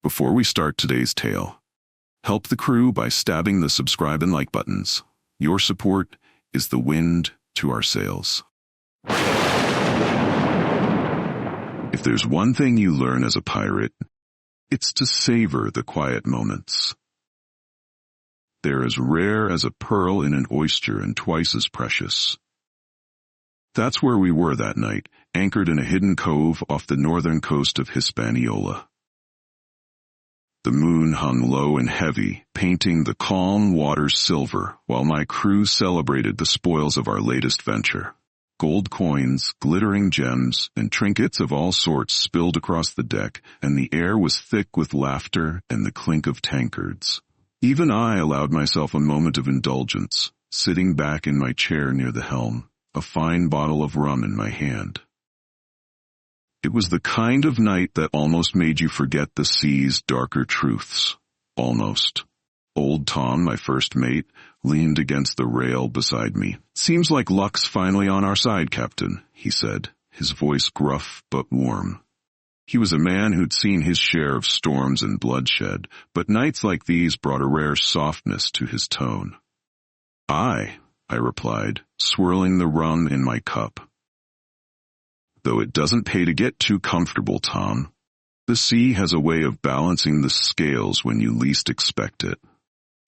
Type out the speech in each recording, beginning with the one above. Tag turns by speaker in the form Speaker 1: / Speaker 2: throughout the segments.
Speaker 1: Before we start today's tale, help the crew by stabbing the subscribe and like buttons. Your support is the wind to our sails. If there's one thing you learn as a pirate, it's to savor the quiet moments. They're as rare as a pearl in an oyster and twice as precious. That's where we were that night, anchored in a hidden cove off the northern coast of Hispaniola. The moon hung low and heavy, painting the calm waters silver, while my crew celebrated the spoils of our latest venture. Gold coins, glittering gems, and trinkets of all sorts spilled across the deck, and the air was thick with laughter and the clink of tankards. Even I allowed myself a moment of indulgence, sitting back in my chair near the helm, a fine bottle of rum in my hand. It was the kind of night that almost made you forget the sea's darker truths. Almost. Old Tom, my first mate, leaned against the rail beside me. "Seems like luck's finally on our side, Captain," he said, his voice gruff but warm. He was a man who'd seen his share of storms and bloodshed, but nights like these brought a rare softness to his tone. "Aye," I replied, swirling the rum in my cup. "Though it doesn't pay to get too comfortable, Tom. The sea has a way of balancing the scales when you least expect it."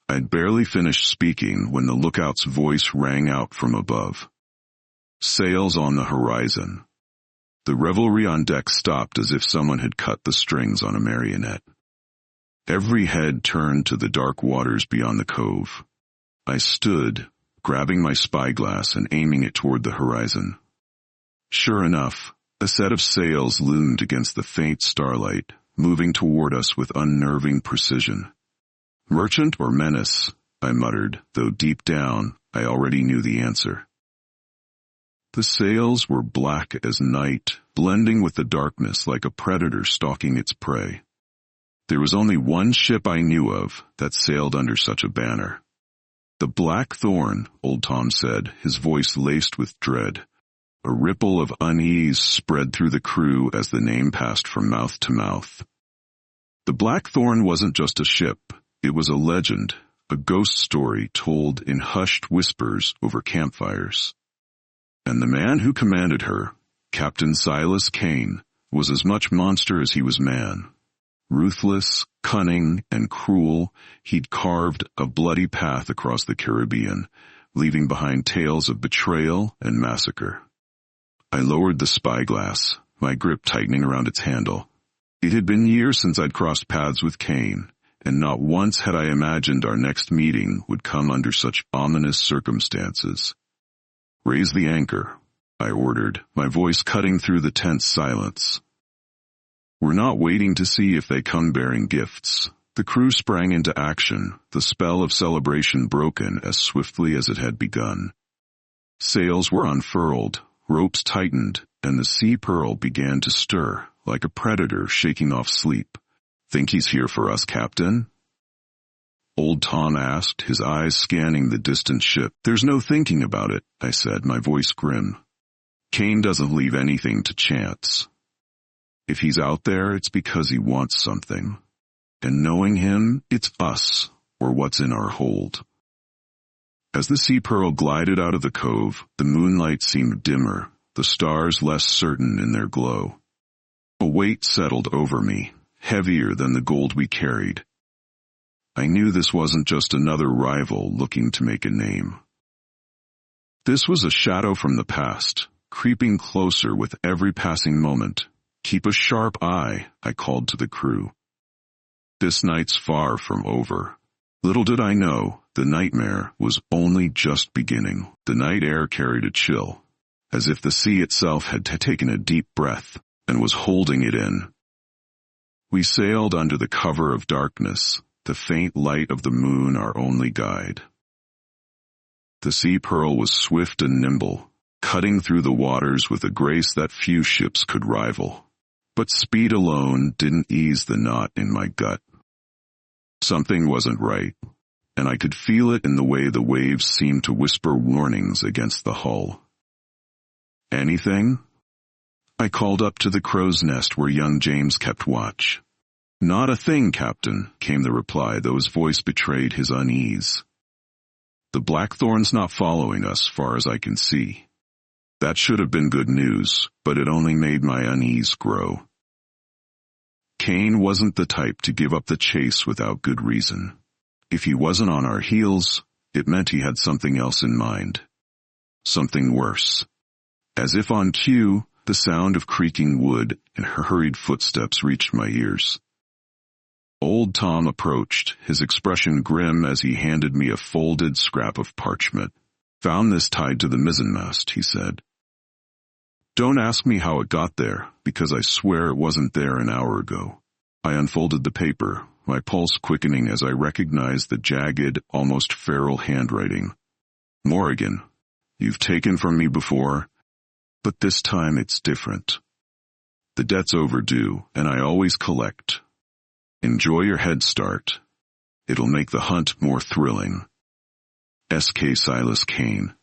Speaker 1: I'd barely finished speaking when the lookout's voice rang out from above. "Sails on the horizon." The revelry on deck stopped as if someone had cut the strings on a marionette. Every head turned to the dark waters beyond the cove. I stood, grabbing my spyglass and aiming it toward the horizon. Sure enough, a set of sails loomed against the faint starlight, moving toward us with unnerving precision. "Merchant or menace?" I muttered, though deep down I already knew the answer. The sails were black as night, blending with the darkness like a predator stalking its prey. There was only one ship I knew of that sailed under such a banner. "The Black Thorn," Old Tom said, his voice laced with dread. A ripple of unease spread through the crew as the name passed from mouth to mouth. The Blackthorn wasn't just a ship, it was a legend, a ghost story told in hushed whispers over campfires. And the man who commanded her, Captain Silas Kane, was as much monster as he was man. Ruthless, cunning, and cruel, he'd carved a bloody path across the Caribbean, leaving behind tales of betrayal and massacre. I lowered the spyglass, my grip tightening around its handle. It had been years since I'd crossed paths with Kane, and not once had I imagined our next meeting would come under such ominous circumstances. "Raise the anchor," I ordered, my voice cutting through the tense silence. We're not waiting to see if they come bearing gifts. The crew sprang into action, the spell of celebration broken as swiftly as it had begun. Sails were unfurled, ropes tightened, and the sea pearl began to stir, like a predator shaking off sleep. "Think he's here for us, Captain?" Old Tom asked, his eyes scanning the distant ship. "There's no thinking about it," I said, my voice grim. "Kane doesn't leave anything to chance. If he's out there, it's because he wants something. And knowing him, it's us, or what's in our hold." As the Sea Pearl glided out of the cove, the moonlight seemed dimmer, the stars less certain in their glow. A weight settled over me, heavier than the gold we carried. I knew this wasn't just another rival looking to make a name. This was a shadow from the past, creeping closer with every passing moment. "Keep a sharp eye," I called to the crew. "This night's far from over." Little did I know, the nightmare was only just beginning. The night air carried a chill, as if the sea itself had taken a deep breath and was holding it in. We sailed under the cover of darkness, the faint light of the moon our only guide. The Sea Pearl was swift and nimble, cutting through the waters with a grace that few ships could rival. But speed alone didn't ease the knot in my gut. Something wasn't right, and I could feel it in the way the waves seemed to whisper warnings against the hull. "Anything?" I called up to the crow's nest where young James kept watch. Not a thing, Captain, came the reply, though his voice betrayed his unease. The Blackthorn's not following us, far as I can see. That should have been good news, but it only made my unease grow. Kane wasn't the type to give up the chase without good reason. If he wasn't on our heels, it meant he had something else in mind. Something worse. As if on cue, the sound of creaking wood and hurried footsteps reached my ears. Old Tom approached, his expression grim as he handed me a folded scrap of parchment. Found this tied to the mizzenmast, he said. Don't ask me how it got there, because I swear it wasn't there an hour ago. I unfolded the paper, my pulse quickening as I recognized the jagged, almost feral handwriting. Morrigan, you've taken from me before, but this time it's different. The debt's overdue, and I always collect. Enjoy your head start. It'll make the hunt more thrilling. S.K. Silas Kane.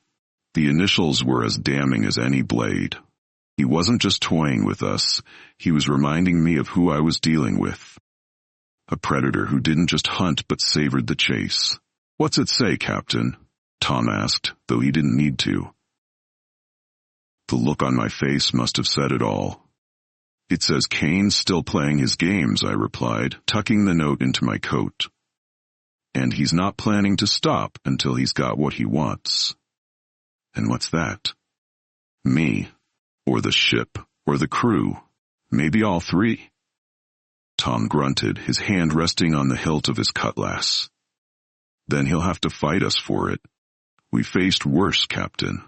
Speaker 1: The initials were as damning as any blade. He wasn't just toying with us, he was reminding me of who I was dealing with. A predator who didn't just hunt but savored the chase. What's it say, Captain? Tom asked, though he didn't need to. The look on my face must have said it all. It says Kane's still playing his games, I replied, tucking the note into my coat. And he's not planning to stop until he's got what he wants. And what's that? Me. Or the ship, or the crew, maybe all three. Tom grunted, his hand resting on the hilt of his cutlass. Then he'll have to fight us for it. We faced worse, Captain.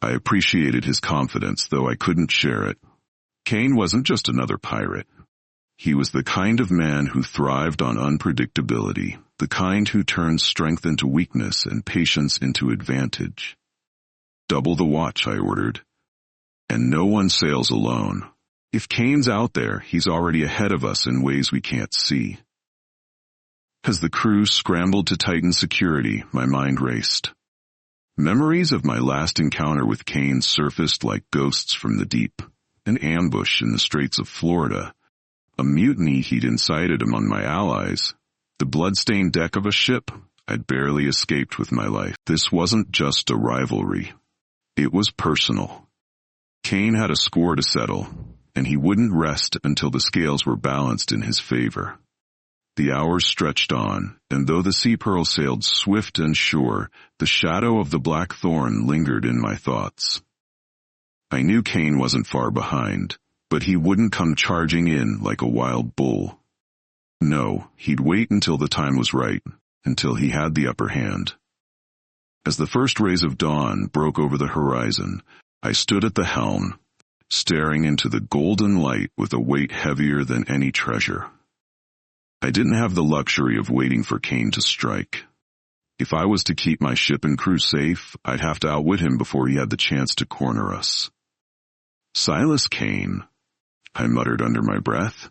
Speaker 1: I appreciated his confidence, though I couldn't share it. Kane wasn't just another pirate. He was the kind of man who thrived on unpredictability, the kind who turned strength into weakness and patience into advantage. Double the watch, I ordered. And no one sails alone. If Kane's out there, he's already ahead of us in ways we can't see. As the crew scrambled to tighten security, my mind raced. Memories of my last encounter with Kane surfaced like ghosts from the deep. An ambush in the Straits of Florida. A mutiny he'd incited among my allies. The blood-stained deck of a ship I'd barely escaped with my life. This wasn't just a rivalry. It was personal. Kane had a score to settle, and he wouldn't rest until the scales were balanced in his favor. The hours stretched on, and though the Sea Pearl sailed swift and sure, the shadow of the Blackthorn lingered in my thoughts. I knew Kane wasn't far behind, but he wouldn't come charging in like a wild bull. No, he'd wait until the time was right, until he had the upper hand. As the first rays of dawn broke over the horizon, I stood at the helm, staring into the golden light with a weight heavier than any treasure. I didn't have the luxury of waiting for Kane to strike. If I was to keep my ship and crew safe, I'd have to outwit him before he had the chance to corner us. Silas Kane, I muttered under my breath.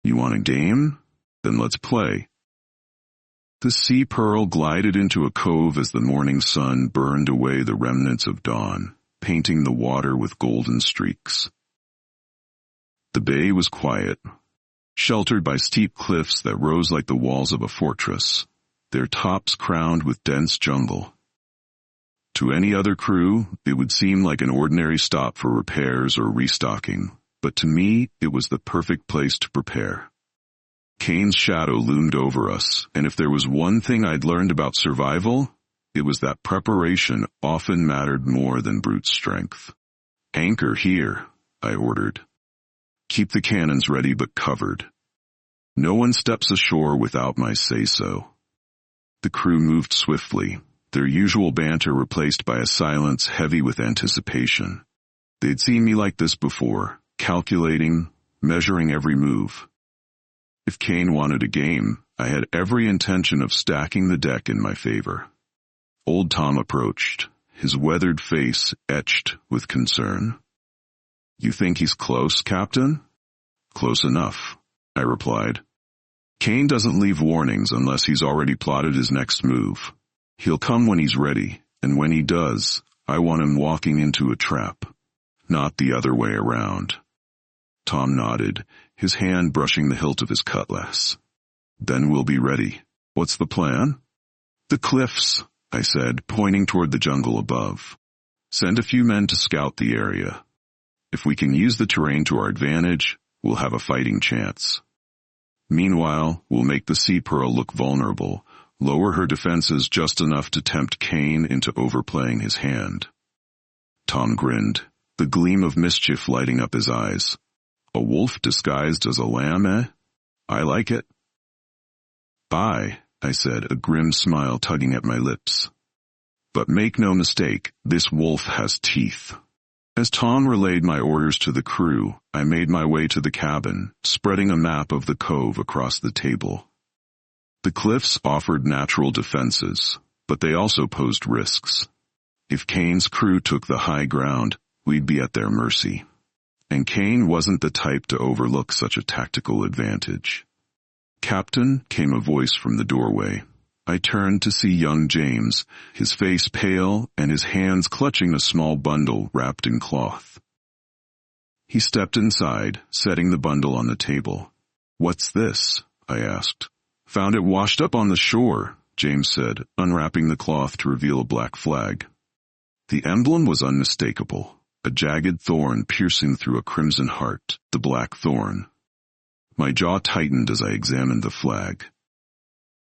Speaker 1: You want a game? Then let's play. The Sea Pearl glided into a cove as the morning sun burned away the remnants of dawn, painting the water with golden streaks. The bay was quiet, sheltered by steep cliffs that rose like the walls of a fortress, their tops crowned with dense jungle. To any other crew, it would seem like an ordinary stop for repairs or restocking, but to me, it was the perfect place to prepare. Kane's shadow loomed over us, and if there was one thing I'd learned about survival, it was that preparation often mattered more than brute strength. Anchor here, I ordered. Keep the cannons ready but covered. No one steps ashore without my say-so. The crew moved swiftly, their usual banter replaced by a silence heavy with anticipation. They'd seen me like this before, calculating, measuring every move. If Kane wanted a game, I had every intention of stacking the deck in my favor. Old Tom approached, his weathered face etched with concern. You think he's close, Captain? Close enough, I replied. Kane doesn't leave warnings unless he's already plotted his next move. He'll come when he's ready, and when he does, I want him walking into a trap, not the other way around. Tom nodded, his hand brushing the hilt of his cutlass. "Then we'll be ready. What's the plan?" "The cliffs," I said, pointing toward the jungle above. "Send a few men to scout the area. If we can use the terrain to our advantage, we'll have a fighting chance. Meanwhile, we'll make the Sea Pearl look vulnerable, lower her defenses just enough to tempt Kane into overplaying his hand." Tom grinned, the gleam of mischief lighting up his eyes. "A wolf disguised as a lamb, eh? I like it." "Bye," I said, a grim smile tugging at my lips. "But make no mistake, this wolf has teeth." As Tom relayed my orders to the crew, I made my way to the cabin, spreading a map of the cove across the table. The cliffs offered natural defenses, but they also posed risks. If Kane's crew took the high ground, we'd be at their mercy. And Kane wasn't the type to overlook such a tactical advantage. "Captain," came a voice from the doorway. I turned to see young James, his face pale and his hands clutching a small bundle wrapped in cloth. He stepped inside, setting the bundle on the table. "What's this?" I asked. "Found it washed up on the shore," James said, unwrapping the cloth to reveal a black flag. The emblem was unmistakable, a jagged thorn piercing through a crimson heart, the black thorn. My jaw tightened as I examined the flag.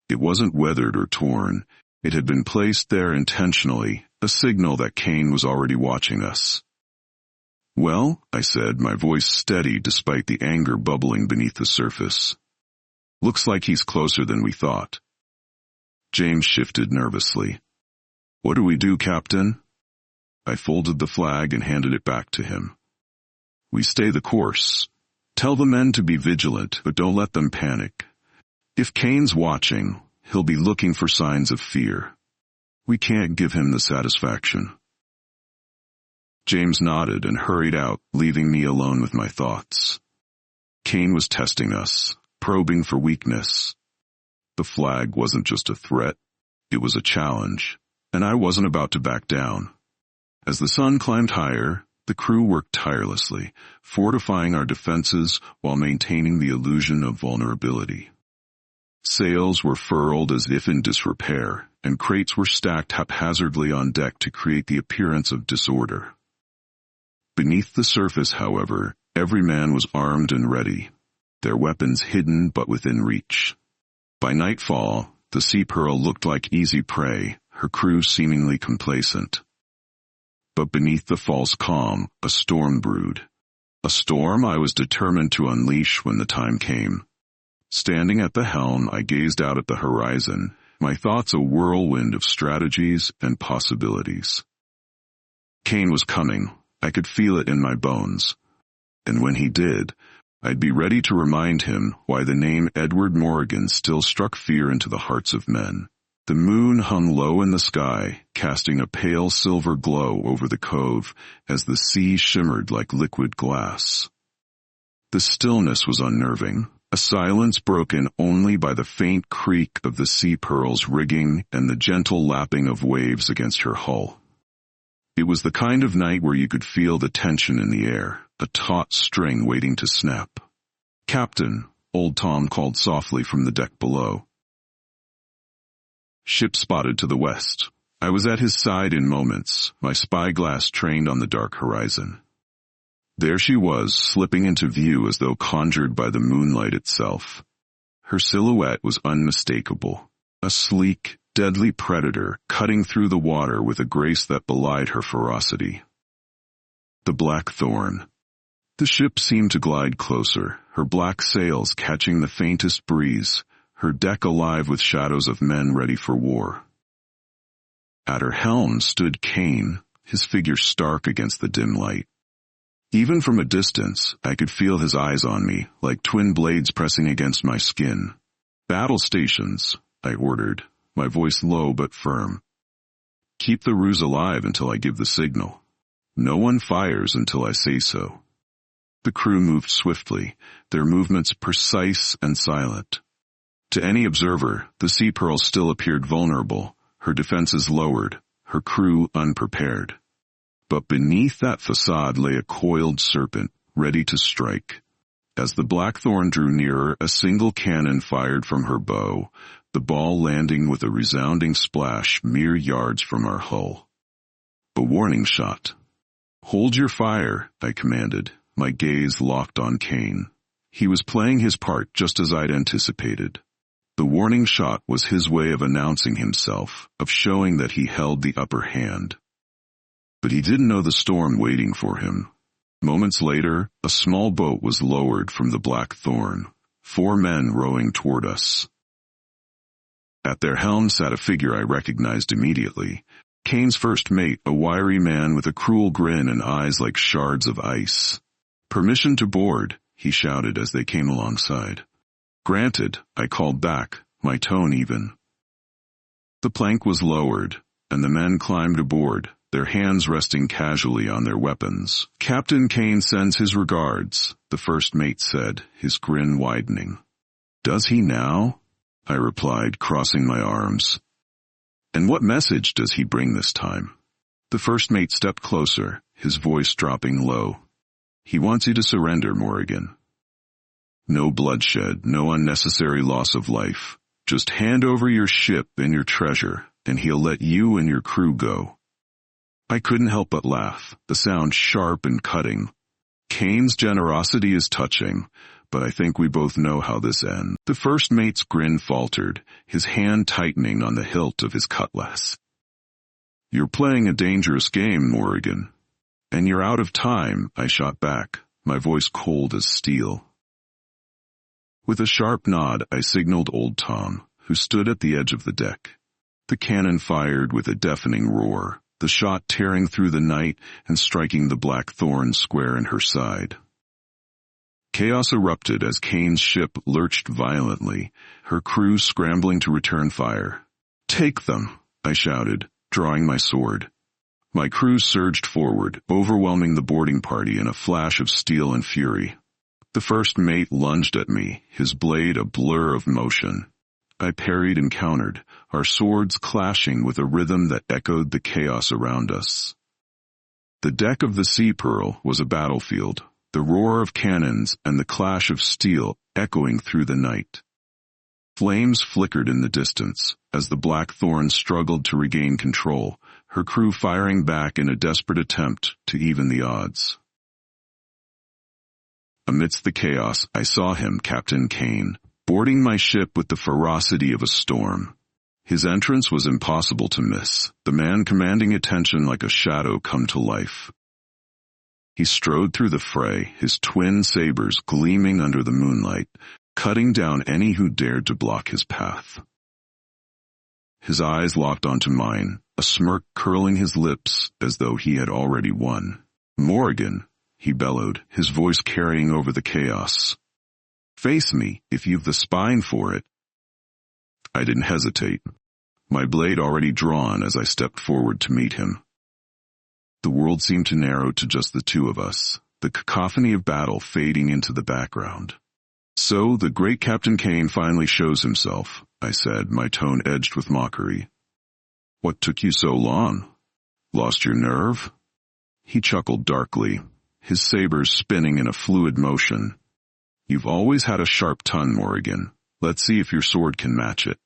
Speaker 1: It wasn't weathered or torn. It had been placed there intentionally, a signal that Kane was already watching us. "Well," I said, my voice steady despite the anger bubbling beneath the surface. "Looks like he's closer than we thought." James shifted nervously. "What do we do, Captain?" I folded the flag and handed it back to him. "We stay the course. Tell the men to be vigilant, but don't let them panic. If Kane's watching, he'll be looking for signs of fear. We can't give him the satisfaction." James nodded and hurried out, leaving me alone with my thoughts. Kane was testing us, probing for weakness. The flag wasn't just a threat, it was a challenge, and I wasn't about to back down. As the sun climbed higher, the crew worked tirelessly, fortifying our defenses while maintaining the illusion of vulnerability. Sails were furled as if in disrepair, and crates were stacked haphazardly on deck to create the appearance of disorder. Beneath the surface, however, every man was armed and ready, their weapons hidden but within reach. By nightfall, the Sea Pearl looked like easy prey, her crew seemingly complacent. But beneath the false calm, a storm brewed. A storm I was determined to unleash when the time came. Standing at the helm, I gazed out at the horizon, my thoughts a whirlwind of strategies and possibilities. Kane was coming. I could feel it in my bones. And when he did, I'd be ready to remind him why the name Edward Morrigan still struck fear into the hearts of men. The moon hung low in the sky, casting a pale silver glow over the cove as the sea shimmered like liquid glass. The stillness was unnerving, a silence broken only by the faint creak of the Sea Pearl's rigging and the gentle lapping of waves against her hull. It was the kind of night where you could feel the tension in the air, a taut string waiting to snap. "Captain," old Tom called softly from the deck below. Ship spotted to the west. I was at his side in moments, my spyglass trained on the dark horizon. There she was, slipping into view as though conjured by the moonlight itself. Her silhouette was unmistakable, a sleek, deadly predator cutting through the water with a grace that belied her ferocity. The Blackthorn. The ship seemed to glide closer, her black sails catching the faintest breeze, her deck alive with shadows of men ready for war. At her helm stood Kane, his figure stark against the dim light. Even from a distance, I could feel his eyes on me, like twin blades pressing against my skin. "Battle stations," I ordered, my voice low but firm. "Keep the ruse alive until I give the signal. No one fires until I say so." The crew moved swiftly, their movements precise and silent. To any observer, the Sea Pearl still appeared vulnerable, her defenses lowered, her crew unprepared. But beneath that facade lay a coiled serpent, ready to strike. As the Blackthorn drew nearer, a single cannon fired from her bow, the ball landing with a resounding splash mere yards from our hull. A warning shot. "Hold your fire," I commanded, my gaze locked on Kane. He was playing his part just as I'd anticipated. The warning shot was his way of announcing himself, of showing that he held the upper hand. But he didn't know the storm waiting for him. Moments later, a small boat was lowered from the Blackthorn, 4 men rowing toward us. At their helm sat a figure I recognized immediately, Kane's first mate, a wiry man with a cruel grin and eyes like shards of ice. "Permission to board," he shouted as they came alongside. "Granted," I called back, my tone even. The plank was lowered, and the men climbed aboard, their hands resting casually on their weapons. "Captain Kane sends his regards," the first mate said, his grin widening. "Does he now?" I replied, crossing my arms. "And what message does he bring this time?" The first mate stepped closer, his voice dropping low. "He wants you to surrender, Morrigan. No bloodshed, no unnecessary loss of life. Just hand over your ship and your treasure, and he'll let you and your crew go." I couldn't help but laugh, the sound sharp and cutting. Kane's generosity is touching, but I think we both know how this ends. The first mate's grin faltered, his hand tightening on the hilt of his cutlass. "You're playing a dangerous game, Morrigan. And you're out of time," I shot back, my voice cold as steel. With a sharp nod, I signaled Old Tom, who stood at the edge of the deck. The cannon fired with a deafening roar, the shot tearing through the night and striking the Blackthorn square in her side. Chaos erupted as Kane's ship lurched violently, her crew scrambling to return fire. "Take them," I shouted, drawing my sword. My crew surged forward, overwhelming the boarding party in a flash of steel and fury. The first mate lunged at me, his blade a blur of motion. I parried and countered, our swords clashing with a rhythm that echoed the chaos around us. The deck of the Sea Pearl was a battlefield, the roar of cannons and the clash of steel echoing through the night. Flames flickered in the distance as the Blackthorn struggled to regain control, her crew firing back in a desperate attempt to even the odds. Amidst the chaos, I saw him, Captain Kane, boarding my ship with the ferocity of a storm. His entrance was impossible to miss, the man commanding attention like a shadow come to life. He strode through the fray, his twin sabers gleaming under the moonlight, cutting down any who dared to block his path. His eyes locked onto mine, a smirk curling his lips as though he had already won. "Morrigan," he bellowed, his voice carrying over the chaos. "Face me, if you've the spine for it." I didn't hesitate, my blade already drawn as I stepped forward to meet him. The world seemed to narrow to just the two of us, the cacophony of battle fading into the background. "So the great Captain Kane finally shows himself," I said, my tone edged with mockery. "What took you so long? Lost your nerve?" He chuckled darkly, his sabers spinning in a fluid motion. "You've always had a sharp tongue, Morrigan. Let's see if your sword can match it."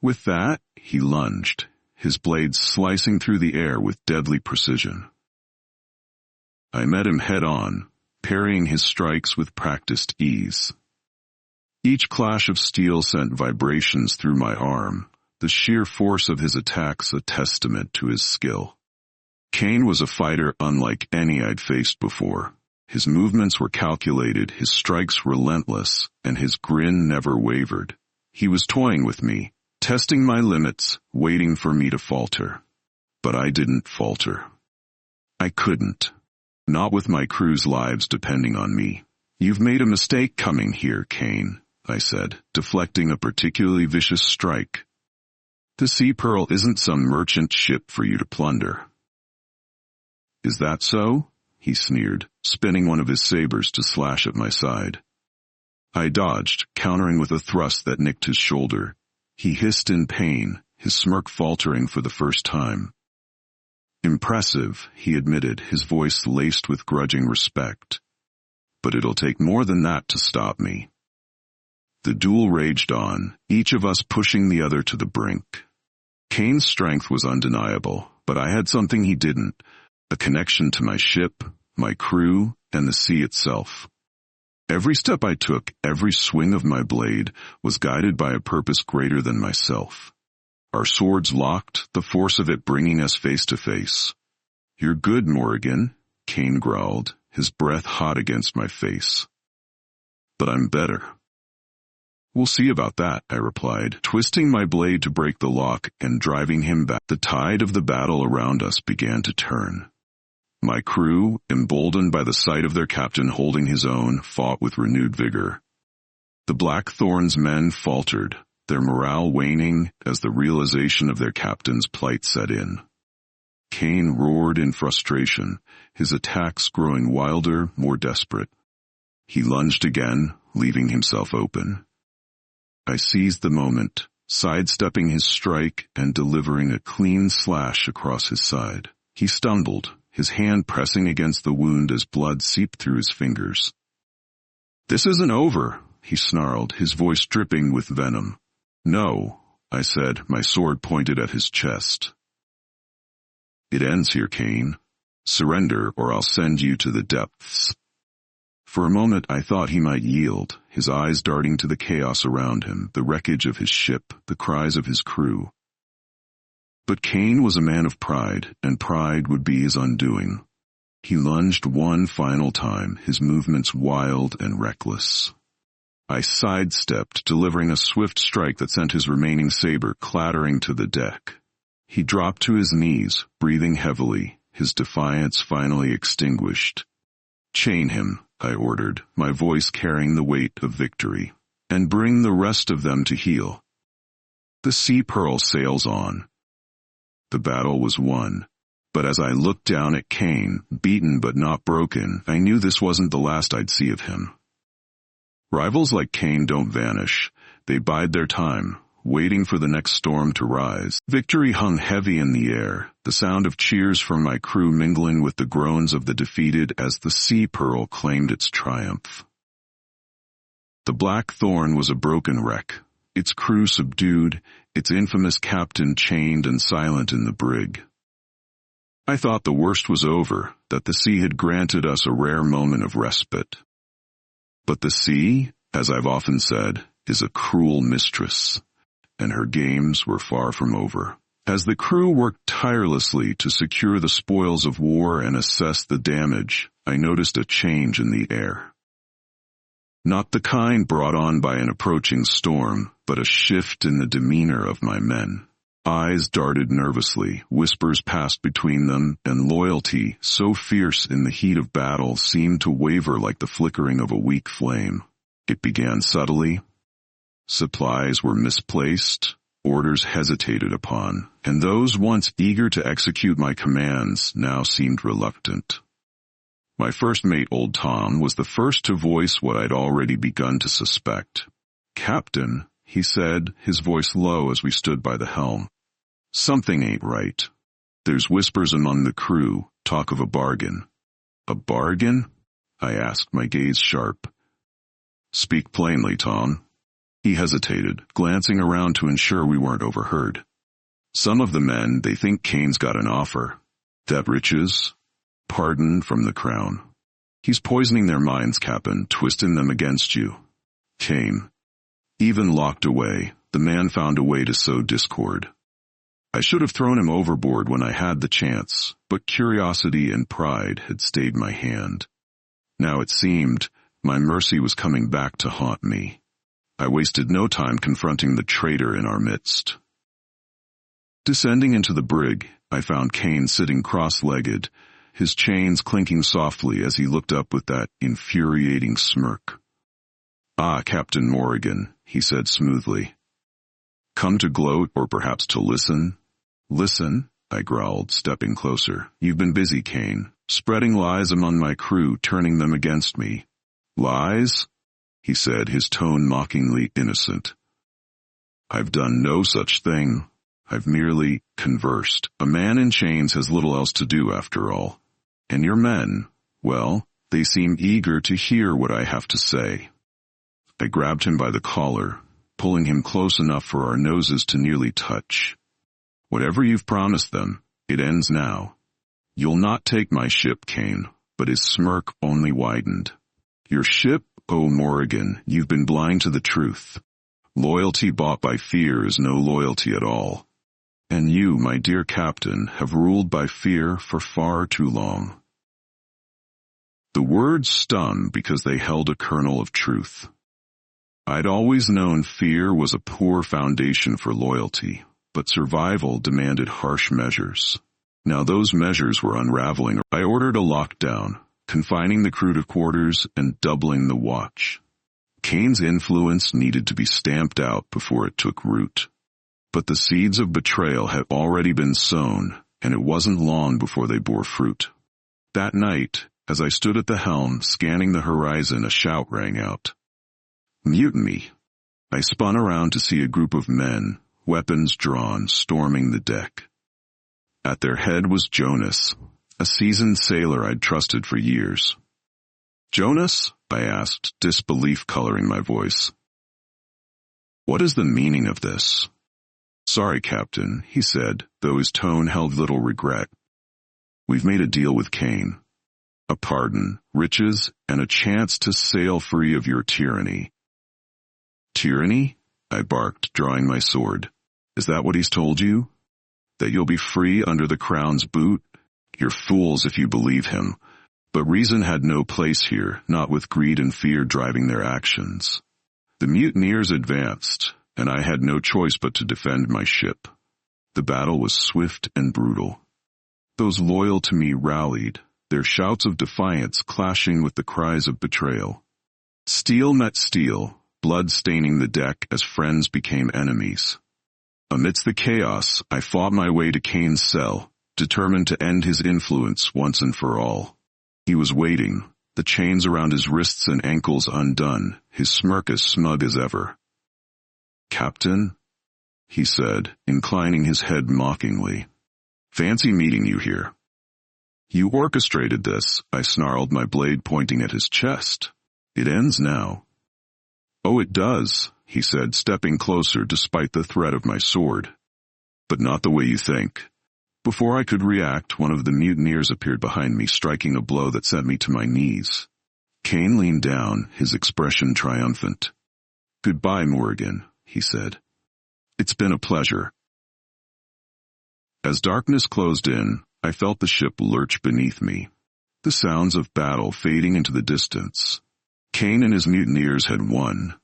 Speaker 1: With that, he lunged, his blades slicing through the air with deadly precision. I met him head-on, parrying his strikes with practiced ease. Each clash of steel sent vibrations through my arm, the sheer force of his attacks a testament to his skill. Kane was a fighter unlike any I'd faced before. His movements were calculated, his strikes relentless, and his grin never wavered. He was toying with me, testing my limits, waiting for me to falter. But I didn't falter. I couldn't. Not with my crew's lives depending on me. "You've made a mistake coming here, Kane," I said, deflecting a particularly vicious strike. "The Sea Pearl isn't some merchant ship for you to plunder." "Is that so?" he sneered, spinning one of his sabers to slash at my side. I dodged, countering with a thrust that nicked his shoulder. He hissed in pain, his smirk faltering for the first time. "Impressive," he admitted, his voice laced with grudging respect. but it'll take more than that to stop me. The duel raged on, each of us pushing the other to the brink. Kane's strength was undeniable, but I had something he didn't, a connection to my ship, my crew, and the sea itself. Every step I took, every swing of my blade, was guided by a purpose greater than myself. Our swords locked, the force of it bringing us face to face. "You're good, Morrigan," Kane growled, his breath hot against my face. "But I'm better." "We'll see about that," I replied, twisting my blade to break the lock and driving him back. The tide of the battle around us began to turn. My crew, emboldened by the sight of their captain holding his own, fought with renewed vigor. The Blackthorn's men faltered, their morale waning as the realization of their captain's plight set in. Kane roared in frustration, his attacks growing wilder, more desperate. He lunged again, leaving himself open. I seized the moment, sidestepping his strike and delivering a clean slash across his side. He stumbled, his hand pressing against the wound as blood seeped through his fingers. "This isn't over," he snarled, his voice dripping with venom. "No," I said, my sword pointed at his chest. "It ends here, Kane. Surrender or I'll send you to the depths." For a moment I thought he might yield, his eyes darting to the chaos around him, the wreckage of his ship, the cries of his crew. But Kane was a man of pride, and pride would be his undoing. He lunged one final time, his movements wild and reckless. I sidestepped, delivering a swift strike that sent his remaining saber clattering to the deck. He dropped to his knees, breathing heavily, his defiance finally extinguished. "Chain him," I ordered, my voice carrying the weight of victory, "and bring the rest of them to heel." The Sea Pearl sails on. The battle was won, but as I looked down at Kane, beaten but not broken, I knew this wasn't the last I'd see of him. Rivals like Kane don't vanish, they bide their time, waiting for the next storm to rise. Victory hung heavy in the air, the sound of cheers from my crew mingling with the groans of the defeated as the Sea Pearl claimed its triumph. The Blackthorn was a broken wreck, its crew subdued, its infamous captain chained and silent in the brig. I thought the worst was over, that the sea had granted us a rare moment of respite. But the sea, as I've often said, is a cruel mistress, and her games were far from over. As the crew worked tirelessly to secure the spoils of war and assess the damage, I noticed a change in the air. Not the kind brought on by an approaching storm, but a shift in the demeanor of my men. Eyes darted nervously, whispers passed between them, and loyalty, so fierce in the heat of battle, seemed to waver like the flickering of a weak flame. It began subtly. Supplies were misplaced, orders hesitated upon, and those once eager to execute my commands now seemed reluctant. My first mate, Old Tom, was the first to voice what I'd already begun to suspect. "Captain," he said, his voice low as we stood by the helm, "something ain't right. There's whispers among the crew, talk of a bargain." "A bargain?" I asked, my gaze sharp. "Speak plainly, Tom." He hesitated, glancing around to ensure we weren't overheard. "Some of the men, they think Kane's got an offer. That riches? Pardon from the crown. He's poisoning their minds, Captain, twisting them against you. Kane. Even locked away, the man found a way to sow discord. I should have thrown him overboard when I had the chance, but curiosity and pride had stayed my hand. Now it seemed my mercy was coming back to haunt me. I wasted no time confronting the traitor in our midst. Descending into the brig, I found Kane sitting cross-legged, his chains clinking softly as he looked up with that infuriating smirk. "Ah, Captain Morrigan," he said smoothly. "Come to gloat or perhaps to listen?" "Listen," I growled, stepping closer. "You've been busy, Kane, spreading lies among my crew, turning them against me." "Lies?" he said, his tone mockingly innocent. "I've done no such thing. I've merely conversed. A man in chains has little else to do, after all. And your men, well, They seem eager to hear what I have to say. I grabbed him by the collar, pulling him close enough for our noses to nearly touch. Whatever you've promised them, it ends now. You'll not take my ship, Kane, but his smirk only widened. Your ship, oh Morrigan, you've been blind to the truth. Loyalty bought by fear is no loyalty at all. And you, my dear captain, have ruled by fear for far too long. The words stung because they held a kernel of truth. I'd always known fear was a poor foundation for loyalty, but survival demanded harsh measures. Now those measures were unraveling. I ordered a lockdown, confining the crew to quarters and doubling the watch. Kane's influence needed to be stamped out before it took root. But the seeds of betrayal had already been sown, and it wasn't long before they bore fruit. That night, as I stood at the helm scanning the horizon, a shout rang out. Mutiny! I spun around to see a group of men, weapons drawn, storming the deck. At their head was Jonas, a seasoned sailor I'd trusted for years. Jonas? I asked, disbelief coloring my voice. What is the meaning of this? Sorry, Captain, he said, though his tone held little regret. We've made a deal with Kane. A pardon, riches, and a chance to sail free of your tyranny. Tyranny? I barked, drawing my sword. Is that what he's told you? That you'll be free under the crown's boot? You're fools if you believe him. But reason had no place here, not with greed and fear driving their actions. The mutineers advanced, and I had no choice but to defend my ship. The battle was swift and brutal. Those loyal to me rallied, their shouts of defiance clashing with the cries of betrayal. Steel met steel, blood staining the deck as friends became enemies. Amidst the chaos, I fought my way to Kane's cell, determined to end his influence once and for all. He was waiting, the chains around his wrists and ankles undone, his smirk as smug as ever. Captain, he said, inclining his head mockingly. Fancy meeting you here. You orchestrated this, I snarled, my blade pointing at his chest. It ends now. Oh, it does, he said, stepping closer despite the threat of my sword. But not the way you think. Before I could react, one of the mutineers appeared behind me, striking a blow that sent me to my knees. Kane leaned down, his expression triumphant. Goodbye, Morrigan, he said. It's been a pleasure. As darkness closed in, I felt the ship lurch beneath me, the sounds of battle fading into the distance. Kane and his mutineers had won.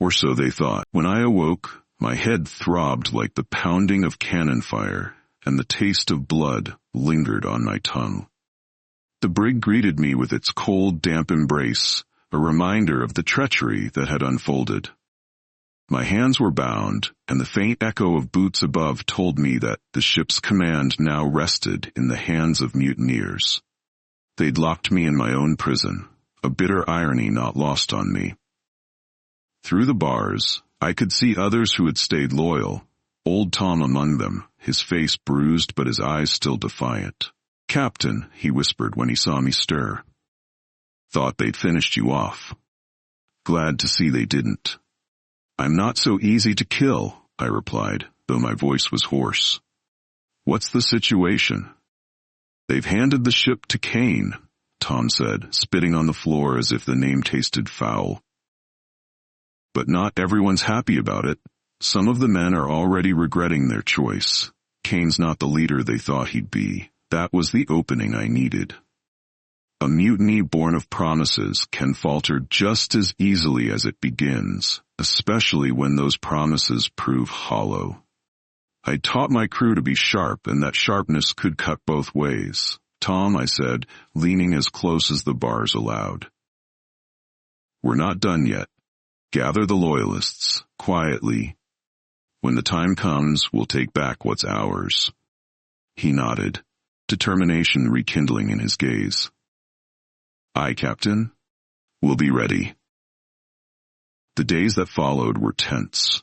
Speaker 1: Or so they thought. When I awoke, my head throbbed like the pounding of cannon fire, and the taste of blood lingered on my tongue. The brig greeted me with its cold, damp embrace, a reminder of the treachery that had unfolded. My hands were bound, and the faint echo of boots above told me that the ship's command now rested in the hands of mutineers. They'd locked me in my own prison, a bitter irony not lost on me. Through the bars, I could see others who had stayed loyal, old Tom among them, his face bruised but his eyes still defiant. Captain, he whispered when he saw me stir. Thought they'd finished you off. Glad to see they didn't. I'm not so easy to kill, I replied, though my voice was hoarse. What's the situation? They've handed the ship to Kane, Tom said, spitting on the floor as if the name tasted foul. But not everyone's happy about it. Some of the men are already regretting their choice. Kane's not the leader they thought he'd be. That was the opening I needed. A mutiny born of promises can falter just as easily as it begins, especially when those promises prove hollow. I taught my crew to be sharp, and that sharpness could cut both ways. Tom, I said, leaning as close as the bars allowed. We're not done yet. Gather the loyalists, quietly. When the time comes, we'll take back what's ours. He nodded, determination rekindling in his gaze. Aye, Captain. We'll be ready. The days that followed were tense.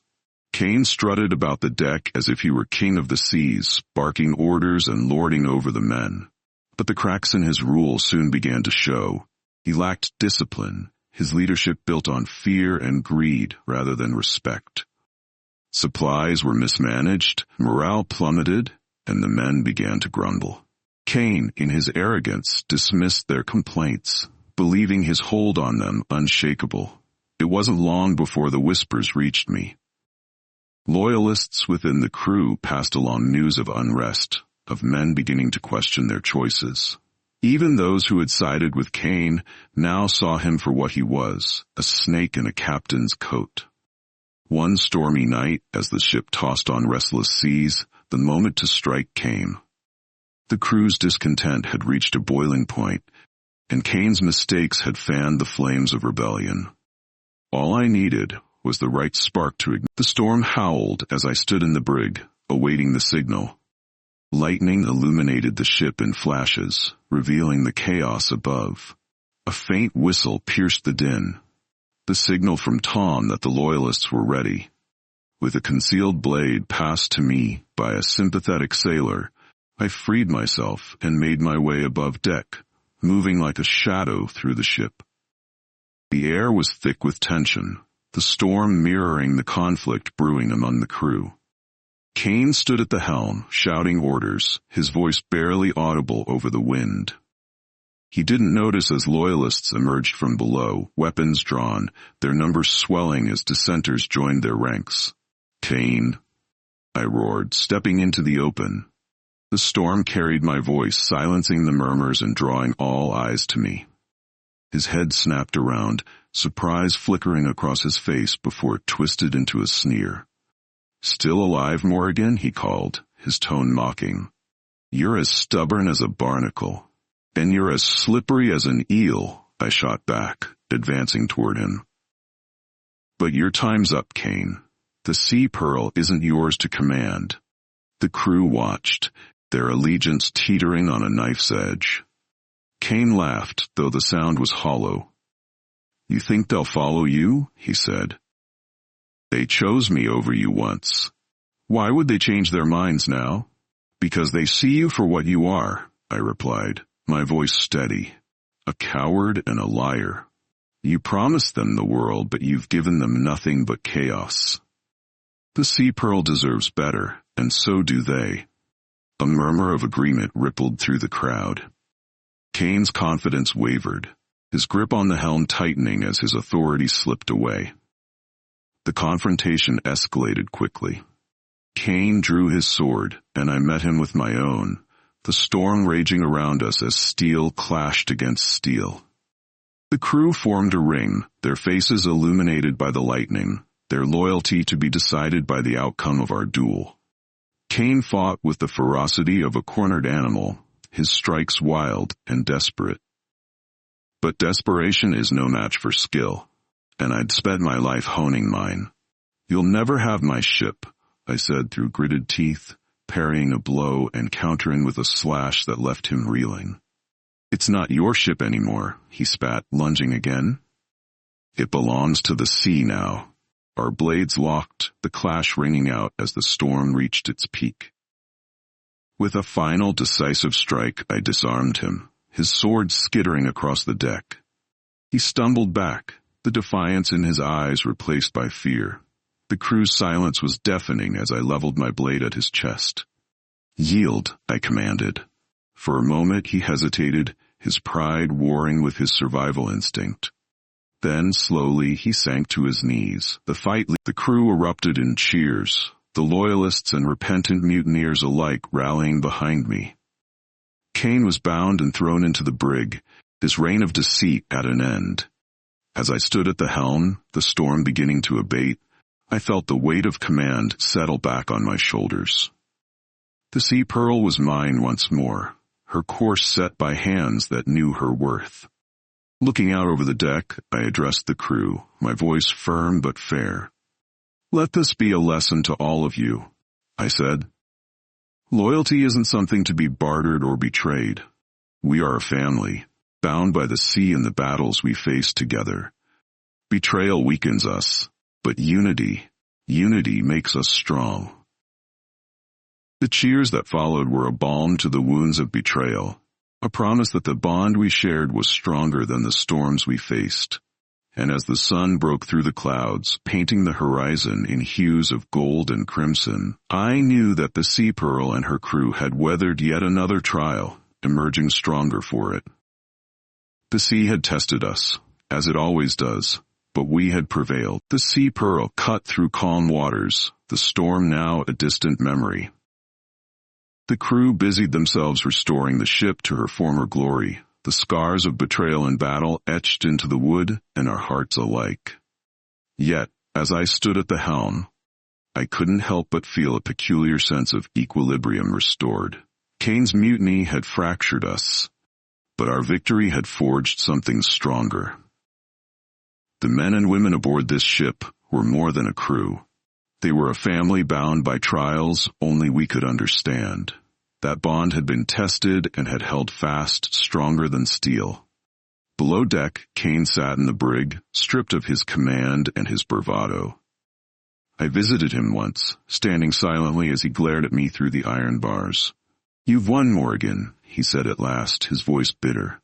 Speaker 1: Kane strutted about the deck as if he were king of the seas, barking orders and lording over the men. But the cracks in his rule soon began to show. He lacked discipline, his leadership built on fear and greed rather than respect. Supplies were mismanaged, morale plummeted, and the men began to grumble. Cain, in his arrogance, dismissed their complaints, believing his hold on them unshakable. It wasn't long before the whispers reached me. Loyalists within the crew passed along news of unrest, of men beginning to question their choices. Even those who had sided with Cain now saw him for what he was, a snake in a captain's coat. One stormy night, as the ship tossed on restless seas, the moment to strike came. The crew's discontent had reached a boiling point, and Cain's mistakes had fanned the flames of rebellion. All I needed was the right spark to ignite. The storm howled as I stood in the brig, awaiting the signal. Lightning illuminated the ship in flashes, revealing the chaos above. A faint whistle pierced the din, the signal from Tom that the Loyalists were ready. With a concealed blade passed to me by a sympathetic sailor, I freed myself and made my way above deck, moving like a shadow through the ship. The air was thick with tension, the storm mirroring the conflict brewing among the crew. Cain stood at the helm, shouting orders, his voice barely audible over the wind. He didn't notice as Loyalists emerged from below, weapons drawn, their numbers swelling as dissenters joined their ranks. "Cain," I roared, stepping into the open. The storm carried my voice, silencing the murmurs and drawing all eyes to me. His head snapped around, surprise flickering across his face before it twisted into a sneer. "Still alive, Morrigan?" he called, his tone mocking. "You're as stubborn as a barnacle. And you're as slippery as an eel," I shot back, advancing toward him. "But your time's up, Cain. The Sea Pearl isn't yours to command." The crew watched, their allegiance teetering on a knife's edge. Cain laughed, though the sound was hollow. "You think they'll follow you?" he said. "They chose me over you once. Why would they change their minds now?" "Because they see you for what you are," I replied, my voice steady. "A coward and a liar. You promised them the world, but you've given them nothing but chaos. The Sea Pearl deserves better, and so do they." A murmur of agreement rippled through the crowd. Cain's confidence wavered, his grip on the helm tightening as his authority slipped away. The confrontation escalated quickly. Cain drew his sword, and I met him with my own, the storm raging around us as steel clashed against steel. The crew formed a ring, their faces illuminated by the lightning, their loyalty to be decided by the outcome of our duel. Cain fought with the ferocity of a cornered animal, his strikes wild and desperate. But desperation is no match for skill, and I'd spent my life honing mine. "You'll never have my ship," I said through gritted teeth, parrying a blow and countering with a slash that left him reeling. "It's not your ship anymore," he spat, lunging again. "It belongs to the sea now." Our blades locked, the clash ringing out as the storm reached its peak. With a final decisive strike, I disarmed him, his sword skittering across the deck. He stumbled back, the defiance in his eyes replaced by fear. The crew's silence was deafening as I leveled my blade at his chest. "Yield," I commanded. For a moment he hesitated, his pride warring with his survival instinct. Then, slowly, he sank to his knees. The crew erupted in cheers, the Loyalists and repentant mutineers alike rallying behind me. Cain was bound and thrown into the brig, his reign of deceit at an end. As I stood at the helm, the storm beginning to abate, I felt the weight of command settle back on my shoulders. The Sea Pearl was mine once more, her course set by hands that knew her worth. Looking out over the deck, I addressed the crew, my voice firm but fair. "Let this be a lesson to all of you," I said. "Loyalty isn't something to be bartered or betrayed. We are a family, bound by the sea and the battles we face together. Betrayal weakens us, but unity makes us strong." The cheers that followed were a balm to the wounds of betrayal. A promise that the bond we shared was stronger than the storms we faced. And as the sun broke through the clouds, painting the horizon in hues of gold and crimson, I knew that the Sea Pearl and her crew had weathered yet another trial, emerging stronger for it. The sea had tested us, as it always does, but we had prevailed. The Sea Pearl cut through calm waters, the storm now a distant memory. The crew busied themselves restoring the ship to her former glory, the scars of betrayal and battle etched into the wood and our hearts alike. Yet, as I stood at the helm, I couldn't help but feel a peculiar sense of equilibrium restored. Kane's mutiny had fractured us, but our victory had forged something stronger. The men and women aboard this ship were more than a crew. They were a family bound by trials only we could understand. That bond had been tested and had held fast, stronger than steel. Below deck, Kane sat in the brig, stripped of his command and his bravado. I visited him once, standing silently as he glared at me through the iron bars. "You've won, Morrigan," he said at last, his voice bitter.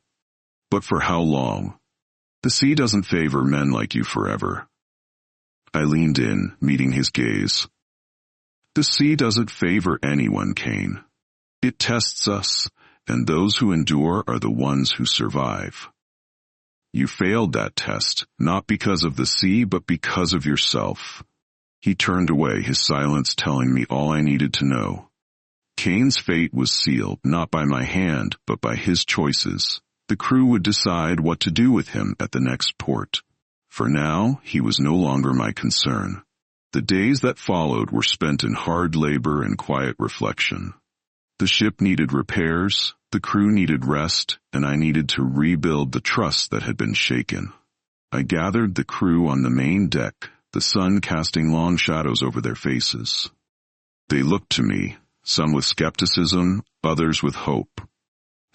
Speaker 1: "But for how long? The sea doesn't favor men like you forever." I leaned in, meeting his gaze. "The sea doesn't favor anyone, Kane. It tests us, and those who endure are the ones who survive. You failed that test, not because of the sea, but because of yourself." He turned away, his silence telling me all I needed to know. Kane's fate was sealed, not by my hand, but by his choices. The crew would decide what to do with him at the next port. For now, he was no longer my concern. The days that followed were spent in hard labor and quiet reflection. The ship needed repairs, the crew needed rest, and I needed to rebuild the trust that had been shaken. I gathered the crew on the main deck, the sun casting long shadows over their faces. They looked to me, some with skepticism, others with hope.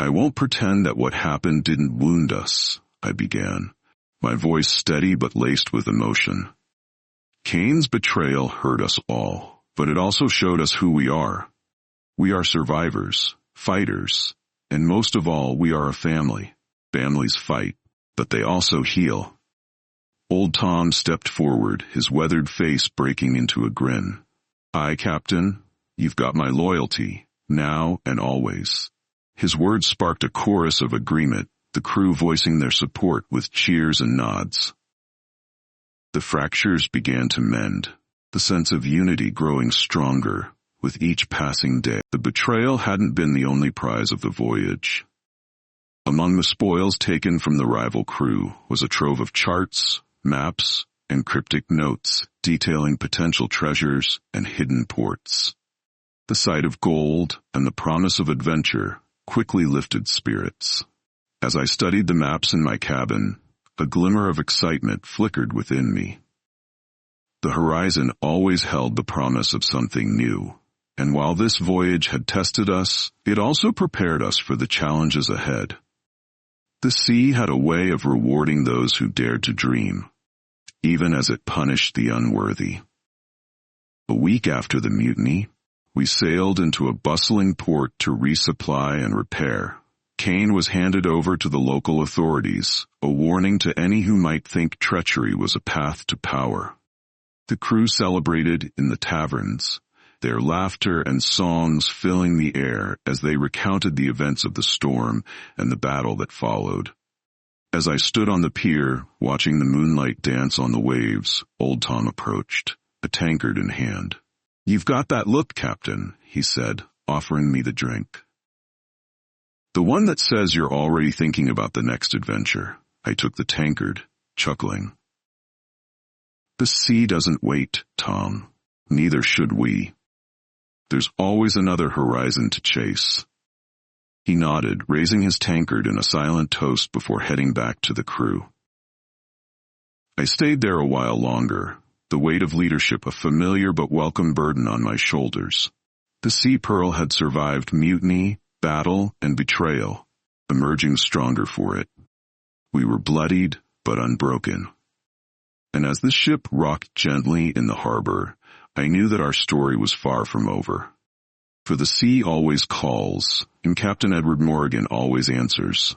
Speaker 1: "I won't pretend that what happened didn't wound us," I began, my voice steady but laced with emotion. "Kane's betrayal hurt us all, but it also showed us who we are. We are survivors, fighters, and most of all, we are a family. Families fight, but they also heal." Old Tom stepped forward, his weathered face breaking into a grin. "Aye, Captain, you've got my loyalty, now and always." His words sparked a chorus of agreement, the crew voicing their support with cheers and nods. The fractures began to mend, the sense of unity growing stronger with each passing day. The betrayal hadn't been the only prize of the voyage. Among the spoils taken from the rival crew was a trove of charts, maps, and cryptic notes detailing potential treasures and hidden ports. The sight of gold and the promise of adventure quickly lifted spirits. As I studied the maps in my cabin, a glimmer of excitement flickered within me. The horizon always held the promise of something new, and while this voyage had tested us, it also prepared us for the challenges ahead. The sea had a way of rewarding those who dared to dream, even as it punished the unworthy. A week after the mutiny, we sailed into a bustling port to resupply and repair. Kane was handed over to the local authorities, a warning to any who might think treachery was a path to power. The crew celebrated in the taverns, their laughter and songs filling the air as they recounted the events of the storm and the battle that followed. As I stood on the pier, watching the moonlight dance on the waves, Old Tom approached, a tankard in hand. "You've got that look, Captain," he said, offering me the drink. "The one that says you're already thinking about the next adventure." I took the tankard, chuckling. "The sea doesn't wait, Tom. Neither should we. There's always another horizon to chase." He nodded, raising his tankard in a silent toast before heading back to the crew. I stayed there a while longer, the weight of leadership a familiar but welcome burden on my shoulders. The Sea Pearl had survived mutiny, battle, and betrayal, emerging stronger for it. We were bloodied, but unbroken. And as the ship rocked gently in the harbor, I knew that our story was far from over. For the sea always calls, and Captain Edward Morrigan always answers.